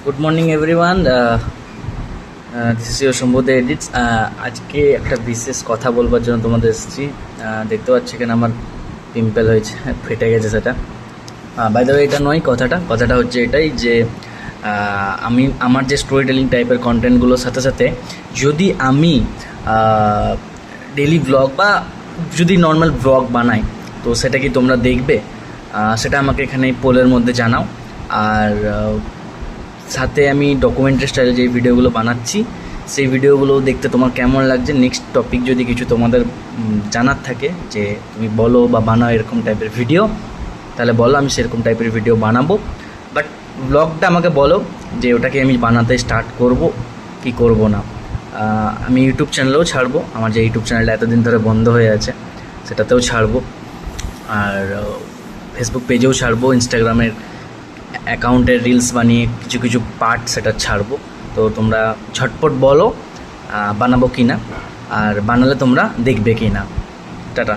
Good morning everyone, this is your শম্ভুদে edits. আজকে একটা বিশেষ কথা বলবার জন্য তোমাদের এসেছি। দেখতে পাচ্ছি এখানে আমার পিম্পল হয়েছে, ফেটে গেছে সেটা। বাই দ্য ওয়ে এটা নয়, কথাটা হচ্ছে এটাই যে আমি আমার যে স্টোরি টেলিং টাইপের কন্টেন্টগুলোর সাথে সাথে যদি আমি ডেইলি ব্লগ বা যদি নর্মাল ব্লগ বানাই, তো সেটা কি তোমরা দেখবে? সেটা আমাকে এখানে পোলের মধ্যে জানাও। আর সাথে আমি ডকুমেন্টারি স্টাইলে যে ভিডিওগুলো বানাচ্ছি, সেই ভিডিওগুলো দেখতে তোমার কেমন লাগছে। নেক্সট টপিক যদি কিছু তোমাদের জানার থাকে যে তুমি বলো বা বানাও এরকম টাইপের ভিডিও, তাহলে বলো, আমি সেরকম টাইপের ভিডিও বানাবো। বাট ব্লগটা আমাকে বলো যে ওটাকে আমি বানাতে স্টার্ট করব কি করব না। আমি ইউটিউব চ্যানেলেও ছাড়বো, আমার যে ইউটিউব চ্যানেলটা এতদিন ধরে বন্ধ হয়ে আছে সেটাতেও ছাড়বো, আর ফেসবুক পেজেও ছাড়বো, ইনস্টাগ্রামের অ্যাকাউন্টের রিলস বানিয়ে কিছু কিছু পার্ট সেটা ছাড়বো। তো তোমরা ঝটপট বলো বানাবো কি না, আর বানালে তোমরা দেখবে কি না। টাটা।